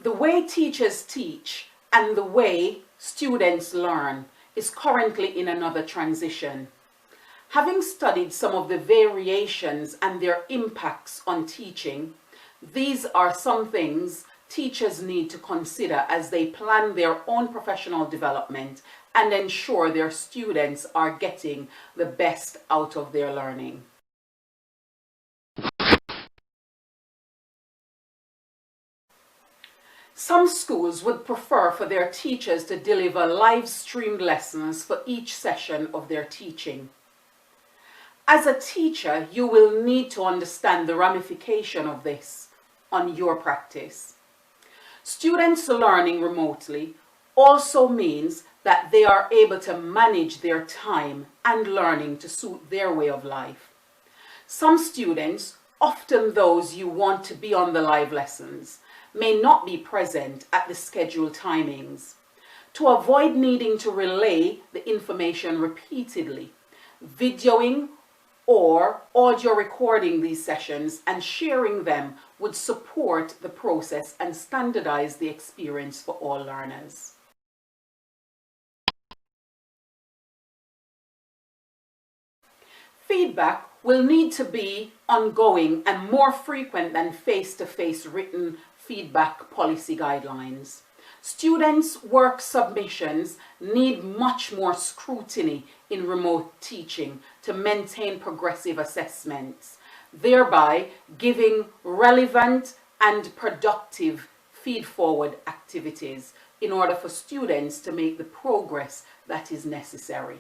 The way teachers teach and the way students learn is currently in another transition. Having studied some of the variations and their impacts on teaching, these are some things teachers need to consider as they plan their own professional development and ensure their students are getting the best out of their learning. Some schools would prefer for their teachers to deliver live-streamed lessons for each session of their teaching. As a teacher, you will need to understand the ramification of this on your practice. Students learning remotely also means that they are able to manage their time and learning to suit their way of life. Some students, often those you want to be on the live lessons, may not be present at the scheduled timings. To avoid needing to relay the information repeatedly, videoing or audio recording these sessions and sharing them would support the process and standardize the experience for all learners. Feedback will need to be ongoing and more frequent than face-to-face written feedback policy guidelines. Students' work submissions need much more scrutiny in remote teaching to maintain progressive assessments, thereby giving relevant and productive feed-forward activities in order for students to make the progress that is necessary.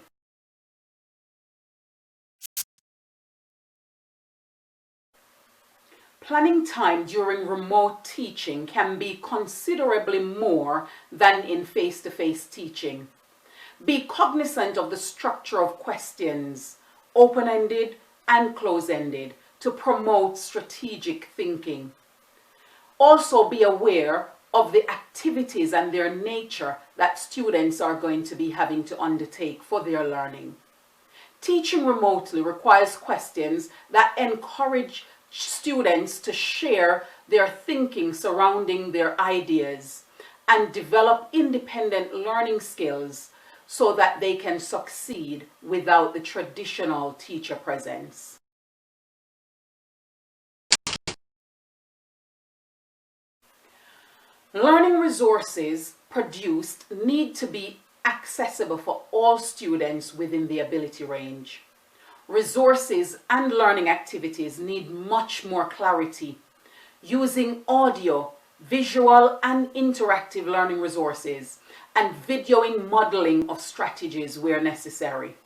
Planning time during remote teaching can be considerably more than in face-to-face teaching. Be cognizant of the structure of questions, open-ended and close-ended, to promote strategic thinking. Also be aware of the activities and their nature that students are going to be having to undertake for their learning. Teaching remotely requires questions that encourage students to share their thinking surrounding their ideas and develop independent learning skills so that they can succeed without the traditional teacher presence. Learning resources produced need to be accessible for all students within the ability range. Resources and learning activities need much more clarity, using audio, visual and interactive learning resources, and videoing modeling of strategies where necessary.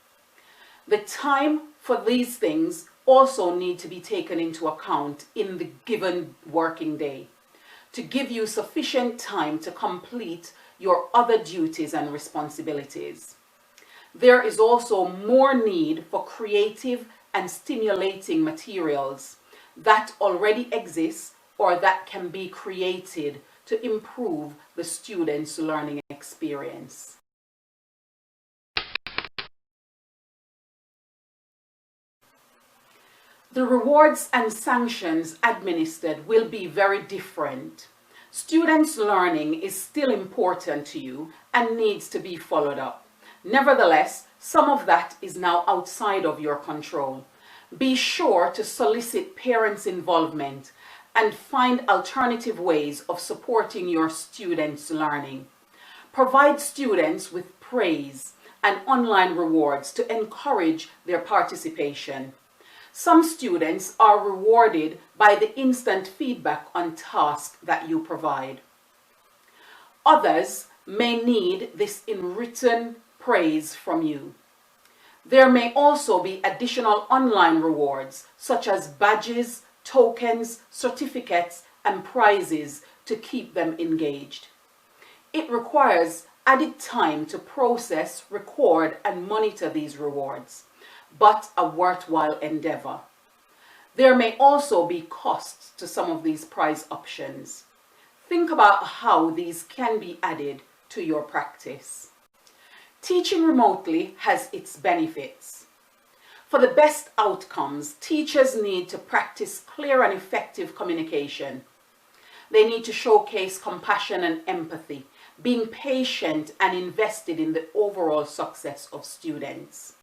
The time for these things also need to be taken into account in the given working day to give you sufficient time to complete your other duties and responsibilities. There is also more need for creative and stimulating materials that already exist or that can be created to improve the students' learning experience. The rewards and sanctions administered will be very different. Students' learning is still important to you and needs to be followed up. Nevertheless, some of that is now outside of your control. Be sure to solicit parents' involvement and find alternative ways of supporting your students' learning. Provide students with praise and online rewards to encourage their participation. Some students are rewarded by the instant feedback on tasks that you provide. Others may need this in written praise from you. There may also be additional online rewards such as badges, tokens, certificates, and prizes to keep them engaged. It requires added time to process, record, and monitor these rewards, but a worthwhile endeavor. There may also be costs to some of these prize options. Think about how these can be added to your practice. Teaching remotely has its benefits. For the best outcomes, teachers need to practice clear and effective communication. They need to showcase compassion and empathy, being patient and invested in the overall success of students.